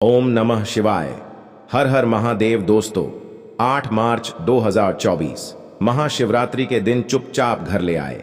ओम नमः शिवाय। हर हर महादेव। दोस्तों, 8 मार्च 2024 महाशिवरात्रि के दिन चुपचाप घर ले आए।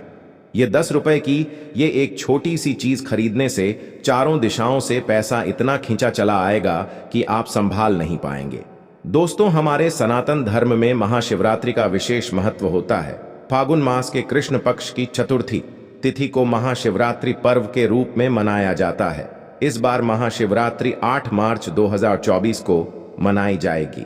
ये 10 रुपए की ये एक छोटी सी चीज खरीदने से चारों दिशाओं से पैसा इतना खींचा चला आएगा कि आप संभाल नहीं पाएंगे। दोस्तों, हमारे सनातन धर्म में महाशिवरात्रि का विशेष महत्व होता है। फागुन मास के कृष्ण पक्ष की चतुर्थी तिथि को महाशिवरात्रि पर्व के रूप में मनाया जाता है। इस बार महाशिवरात्रि 8 मार्च 2024 को मनाई जाएगी।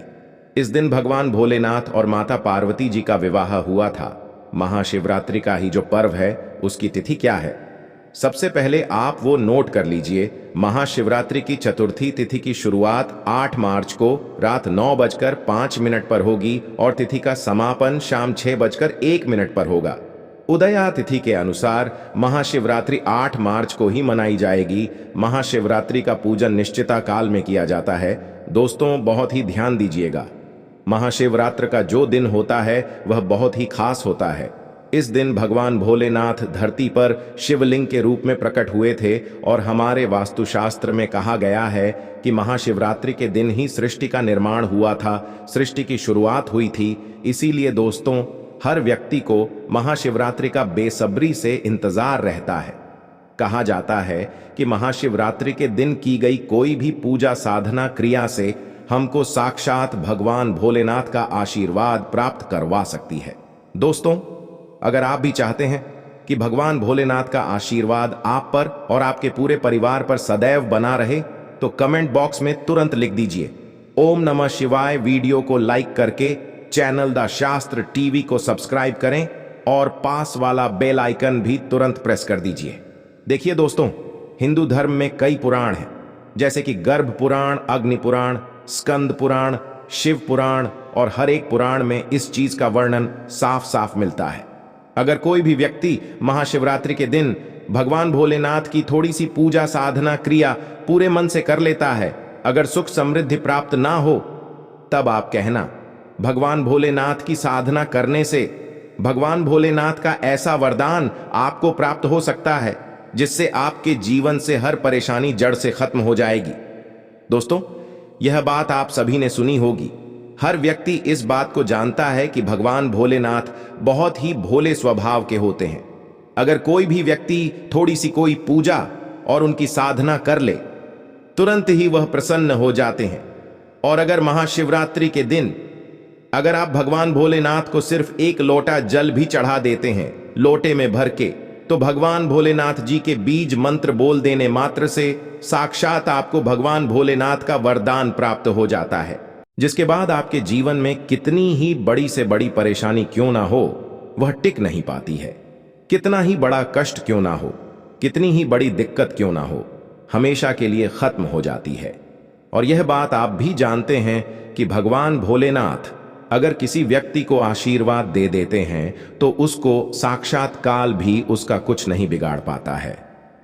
इस दिन भगवान भोलेनाथ और माता पार्वती जी का विवाह हुआ था। महाशिवरात्रि का ही जो पर्व है उसकी तिथि क्या है? सबसे पहले आप वो नोट कर लीजिए। महाशिवरात्रि की चतुर्थी तिथि की शुरुआत 8 मार्च को रात 9:05 पर होगी और तिथि का समापन शाम 6:01 पर होगा। उदया तिथि के अनुसार महाशिवरात्रि 8 मार्च को ही मनाई जाएगी। महाशिवरात्रि का पूजन निश्चिता काल में किया जाता है। दोस्तों, बहुत ही ध्यान दीजिएगा। महाशिवरात्रि का जो दिन होता है वह बहुत ही खास होता है। इस दिन भगवान भोलेनाथ धरती पर शिवलिंग के रूप में प्रकट हुए थे और हमारे वास्तुशास्त्र में कहा गया है कि महाशिवरात्रि के दिन ही सृष्टि का निर्माण हुआ था, सृष्टि की शुरुआत हुई थी। इसीलिए दोस्तों, हर व्यक्ति को महाशिवरात्रि का बेसब्री से इंतजार रहता है। कहा जाता है कि महाशिवरात्रि के दिन की गई कोई भी पूजा साधना क्रिया से हमको साक्षात भगवान भोलेनाथ का आशीर्वाद प्राप्त करवा सकती है। दोस्तों, अगर आप भी चाहते हैं कि भगवान भोलेनाथ का आशीर्वाद आप पर और आपके पूरे परिवार पर सदैव बना रहे, तो कमेंट बॉक्स में तुरंत लिख दीजिए ओम नमः शिवाय। वीडियो को लाइक करके चैनल द शास्त्र टीवी को सब्सक्राइब करें और पास वाला बेल आइकन भी तुरंत प्रेस कर दीजिए। देखिए दोस्तों, हिंदू धर्म में कई पुराण हैं, जैसे कि गर्भ पुराण, अग्नि पुराण, स्कंद पुराण, शिव पुराण, और हर एक पुराण में इस चीज का वर्णन साफ साफ मिलता है। अगर कोई भी व्यक्ति महाशिवरात्रि के दिन भगवान भोलेनाथ की थोड़ी सी पूजा साधना क्रिया पूरे मन से कर लेता है, अगर सुख समृद्धि प्राप्त ना हो, तब आप कहना भगवान भोलेनाथ की साधना करने से भगवान भोलेनाथ का ऐसा वरदान आपको प्राप्त हो सकता है जिससे आपके जीवन से हर परेशानी जड़ से खत्म हो जाएगी। दोस्तों, यह बात आप सभी ने सुनी होगी। हर व्यक्ति इस बात को जानता है कि भगवान भोलेनाथ बहुत ही भोले स्वभाव के होते हैं। अगर कोई भी व्यक्ति थोड़ी सी कोई पूजा और उनकी साधना कर ले, तुरंत ही वह प्रसन्न हो जाते हैं। और अगर महाशिवरात्रि के दिन अगर आप भगवान भोलेनाथ को सिर्फ एक लोटा जल भी चढ़ा देते हैं लोटे में भर के, तो भगवान भोलेनाथ जी के बीज मंत्र बोल देने मात्र से साक्षात आपको भगवान भोलेनाथ का वरदान प्राप्त हो जाता है, जिसके बाद आपके जीवन में कितनी ही बड़ी से बड़ी परेशानी क्यों ना हो, वह टिक नहीं पाती है। कितना ही बड़ा कष्ट क्यों ना हो, कितनी ही बड़ी दिक्कत क्यों ना हो, हमेशा के लिए खत्म हो जाती है। और यह बात आप भी जानते हैं कि भगवान भोलेनाथ अगर किसी व्यक्ति को आशीर्वाद दे देते हैं तो उसको साक्षात काल भी उसका कुछ नहीं बिगाड़ पाता है।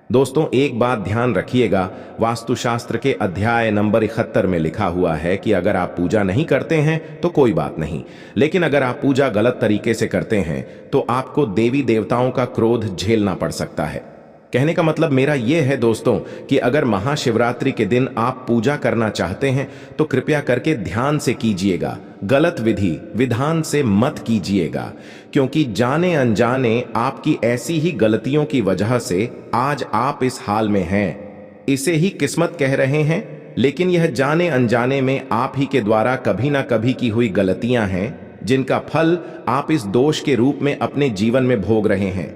दोस्तों, एक बात ध्यान रखिएगा, वास्तुशास्त्र के अध्याय नंबर 71 में लिखा हुआ है कि अगर आप पूजा नहीं करते हैं तो कोई बात नहीं, लेकिन अगर आप पूजा गलत तरीके से करते हैं तो आपको देवी देवताओं का क्रोध झेलना पड़ सकता है। कहने का मतलब मेरा यह है दोस्तों कि अगर महाशिवरात्रि के दिन आप पूजा करना चाहते हैं तो कृपया करके ध्यान से कीजिएगा, गलत विधि विधान से मत कीजिएगा, क्योंकि जाने अनजाने आपकी ऐसी ही गलतियों की वजह से आज आप इस हाल में हैं। इसे ही किस्मत कह रहे हैं, लेकिन यह जाने अनजाने में आप ही के द्वारा कभी ना कभी की हुई गलतियां हैं, जिनका फल आप इस दोष के रूप में अपने जीवन में भोग रहे हैं।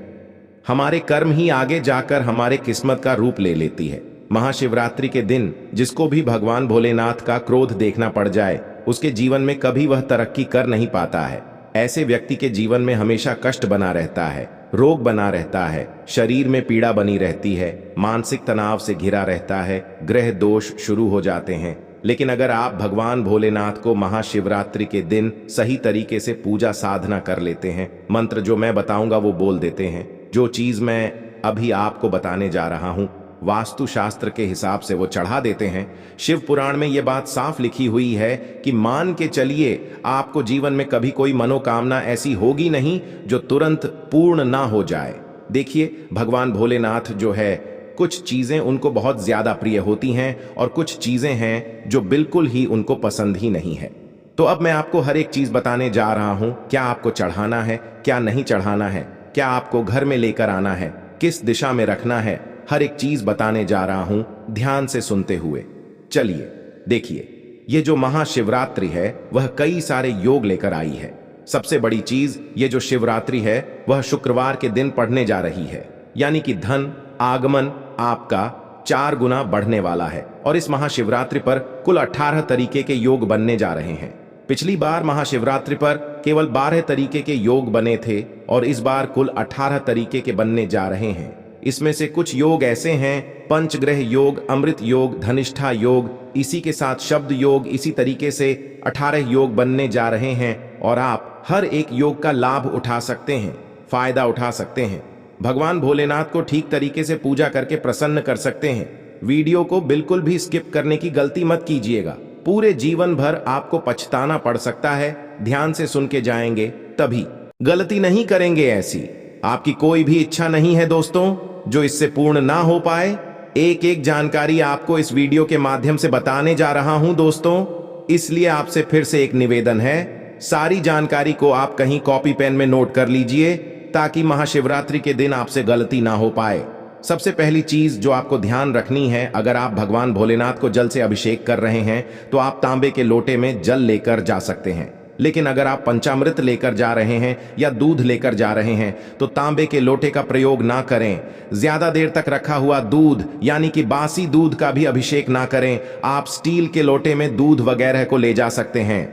हमारे कर्म ही आगे जाकर हमारे किस्मत का रूप ले लेती है। महाशिवरात्रि के दिन जिसको भी भगवान भोलेनाथ का क्रोध देखना पड़ जाए, उसके जीवन में कभी वह तरक्की कर नहीं पाता है। ऐसे व्यक्ति के जीवन में हमेशा कष्ट बना रहता है, रोग बना रहता है, शरीर में पीड़ा बनी रहती है, मानसिक तनाव से घिरा रहता है, ग्रह दोष शुरू हो जाते हैं। लेकिन अगर आप भगवान भोलेनाथ को महाशिवरात्रि के दिन सही तरीके से पूजा साधना कर लेते हैं, मंत्र जो मैं बताऊंगा वो बोल देते हैं, जो चीज मैं अभी आपको बताने जा रहा हूं वास्तुशास्त्र के हिसाब से वो चढ़ा देते हैं, शिव पुराण में ये बात साफ लिखी हुई है कि मान के चलिए आपको जीवन में कभी कोई मनोकामना ऐसी होगी नहीं जो तुरंत पूर्ण ना हो जाए। देखिए, भगवान भोलेनाथ जो है कुछ चीजें उनको बहुत ज्यादा प्रिय होती हैं और कुछ चीजें हैं जो बिल्कुल ही उनको पसंद ही नहीं है। तो अब मैं आपको हर एक चीज बताने जा रहा हूं, क्या आपको चढ़ाना है, क्या नहीं चढ़ाना है, क्या आपको घर में लेकर आना है, किस दिशा में रखना है, हर एक चीज बताने जा रहा हूं ध्यान से सुनते हुए। चलिए देखिए, ये जो महाशिवरात्रि है वह कई सारे योग लेकर आई है। सबसे बड़ी चीज, ये जो शिवरात्रि है वह शुक्रवार के दिन पड़ने जा रही है, यानी कि धन आगमन आपका 4 गुना बढ़ने वाला है। और इस महाशिवरात्रि पर कुल 18 तरीके के योग बनने जा रहे हैं। पिछली बार महाशिवरात्रि पर केवल 12 तरीके के योग बने थे और इस बार कुल 18 तरीके के बनने जा रहे हैं। इसमें से कुछ योग ऐसे हैं, पंचग्रह योग, अमृत योग, धनिष्ठा योग, इसी के साथ शब्द योग, इसी तरीके से 18 योग बनने जा रहे हैं और आप हर एक योग का लाभ उठा सकते हैं, फायदा उठा सकते हैं। भगवान भोलेनाथ को ठीक तरीके से पूजा करके प्रसन्न कर सकते हैं। वीडियो को बिल्कुल भी स्किप करने की गलती मत कीजिएगा, पूरे जीवन भर आपको पछताना पड़ सकता है। ध्यान से सुन के जाएंगे तभी, गलती नहीं करेंगे ऐसी। आपकी कोई भी इच्छा नहीं है दोस्तों जो इससे पूर्ण ना हो पाए। एक एक जानकारी आपको इस वीडियो के माध्यम से बताने जा रहा हूं दोस्तों, इसलिए आपसे फिर से एक निवेदन है, सारी जानकारी को आप कहीं कॉपी पेन में नोट कर लीजिए ताकि महाशिवरात्रि के दिन आपसे गलती ना हो पाए। सबसे पहली चीज जो आपको ध्यान रखनी है, अगर आप भगवान भोलेनाथ को जल से अभिषेक कर रहे हैं तो आप तांबे के लोटे में जल लेकर जा सकते हैं। लेकिन अगर आप पंचामृत लेकर जा रहे हैं या दूध लेकर जा रहे हैं तो तांबे के लोटे का प्रयोग ना करें। ज्यादा देर तक रखा हुआ दूध यानी कि बासी दूध का भी अभिषेक ना करें। आप स्टील के लोटे में दूध वगैरह को ले जा सकते हैं।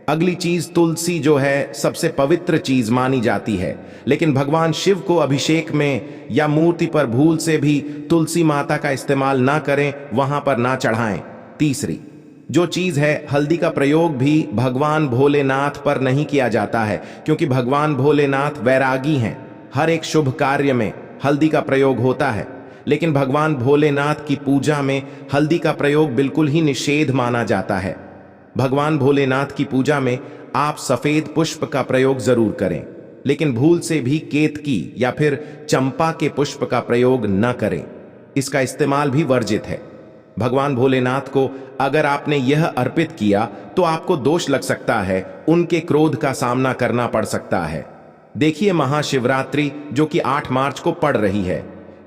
अगली चीज, तुलसी जो है सबसे पवित्र चीज मानी जाती है, लेकिन भगवान शिव को अभिषेक में या मूर्ति पर भूल से भी तुलसी माता का इस्तेमाल ना करें, वहां पर ना चढ़ाएं। तीसरी जो चीज है, हल्दी का प्रयोग भी भगवान भोलेनाथ पर नहीं किया जाता है, क्योंकि भगवान भोलेनाथ वैरागी हैं। हर एक शुभ कार्य में हल्दी का प्रयोग होता है, लेकिन भगवान भोलेनाथ की पूजा में हल्दी का प्रयोग बिल्कुल ही निषेध माना जाता है। भगवान भोलेनाथ की पूजा में आप सफेद पुष्प का प्रयोग जरूर करें, लेकिन भूल से भी केतकी या फिर चंपा के पुष्प का प्रयोग न करें। इसका इस्तेमाल भी वर्जित है। भगवान भोलेनाथ को अगर आपने यह अर्पित किया तो आपको दोष लग सकता है, उनके क्रोध का सामना करना पड़ सकता है। देखिए, महाशिवरात्रि जो कि 8 मार्च को पड़ रही है,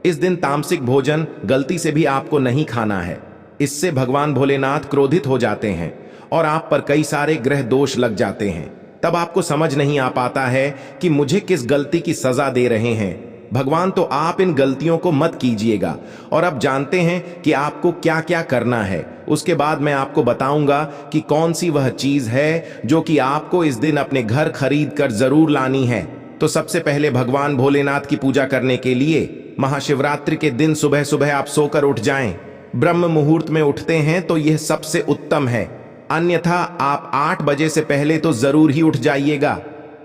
इस दिन तामसिक भोजन गलती से भी आपको नहीं खाना है। इससे भगवान भोलेनाथ क्रोधित हो जाते हैं और आप पर कई सारे ग्रह दोष लग जाते हैं। तब आपको समझ नहीं आ पाता है कि मुझे किस गलती की सजा दे रहे हैं भगवान। तो आप इन गलतियों को मत कीजिएगा। और अब जानते हैं कि आपको क्या क्या करना है। उसके बाद मैं आपको बताऊंगा कि कौन सी वह चीज है जो कि आपको इस दिन अपने घर खरीद कर जरूर लानी है। तो सबसे पहले भगवान भोलेनाथ की पूजा करने के लिए महाशिवरात्रि के दिन सुबह सुबह आप सोकर उठ जाएं। ब्रह्म मुहूर्त में उठते हैं तो यह सबसे उत्तम है, अन्यथा आप 8 बजे से पहले तो जरूर ही उठ जाइएगा।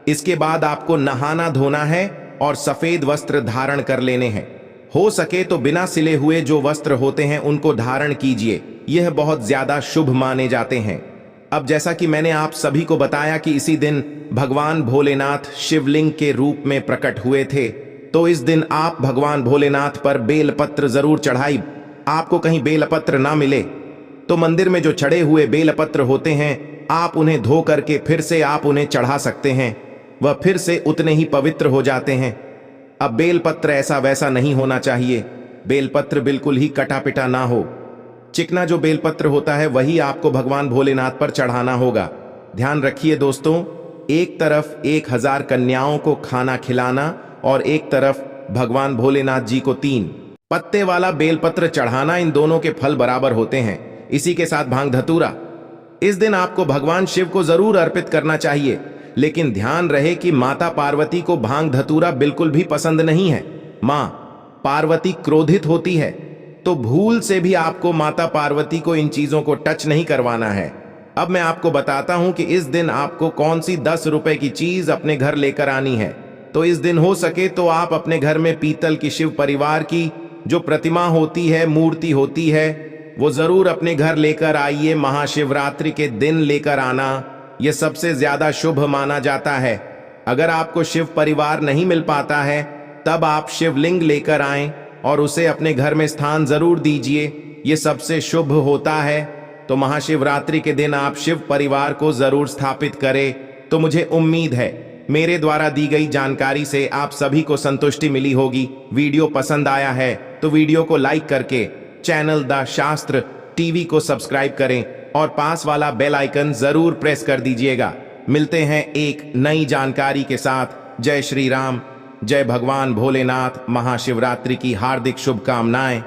इसके बाद आपको नहाना धोना है और सफेद वस्त्र धारण कर लेने हैं। हो सके तो बिना सिले हुए जो वस्त्र होते हैं उनको धारण कीजिए, यह बहुत ज्यादा शुभ माने जाते हैं। अब जैसा कि मैंने आप सभी को बताया कि इसी दिन भगवान भोलेनाथ शिवलिंग के रूप में प्रकट हुए थे, तो इस दिन आप भगवान भोलेनाथ पर बेलपत्र जरूर चढ़ाई। आपको कहीं बेलपत्र ना मिले तो मंदिर में जो चढ़े हुए बेलपत्र होते हैं, आप उन्हें धो करके फिर से आप उन्हें चढ़ा सकते हैं, वह फिर से उतने ही पवित्र हो जाते हैं। अब बेलपत्र ऐसा वैसा नहीं होना चाहिए, बेलपत्र बिल्कुल ही कटा पिटा ना हो। चिकना जो बेलपत्र होता है वही आपको भगवान भोलेनाथ पर चढ़ाना होगा। ध्यान रखिए दोस्तों, एक तरफ 1000 कन्याओं को खाना खिलाना और एक तरफ भगवान भोलेनाथ जी को 3 पत्ते वाला बेलपत्र चढ़ाना, इन दोनों के फल बराबर होते हैं। इसी के साथ भांग धतूरा इस दिन आपको भगवान शिव को जरूर अर्पित करना चाहिए, लेकिन ध्यान रहे कि माता पार्वती को भांग धतूरा बिल्कुल भी पसंद नहीं है। मां पार्वती क्रोधित होती है, तो भूल से भी आपको माता पार्वती को इन चीजों को टच नहीं करवाना है। अब मैं आपको बताता हूं कि इस दिन आपको कौन सी 10 रुपए की चीज अपने घर लेकर आनी है। तो इस दिन हो सके तो आप अपने घर में पीतल की शिव परिवार की जो प्रतिमा होती है, मूर्ति होती है, वो जरूर अपने घर लेकर आइए। महाशिवरात्रि के दिन लेकर आना यह सबसे ज्यादा शुभ माना जाता है। अगर आपको शिव परिवार नहीं मिल पाता है तब आप शिवलिंग लेकर आएं और उसे अपने घर में स्थान जरूर दीजिए, ये सबसे शुभ होता है। तो महाशिवरात्रि के दिन आप शिव परिवार को जरूर स्थापित करें। तो मुझे उम्मीद है मेरे द्वारा दी गई जानकारी से आप सभी को संतुष्टि मिली होगी। वीडियो पसंद आया है तो वीडियो को लाइक करके चैनल द शास्त्र टीवी को सब्सक्राइब करें और पास वाला बेल आइकन जरूर प्रेस कर दीजिएगा। मिलते हैं एक नई जानकारी के साथ। जय श्री राम, जय भगवान भोलेनाथ। महाशिवरात्रि की हार्दिक शुभकामनाएं।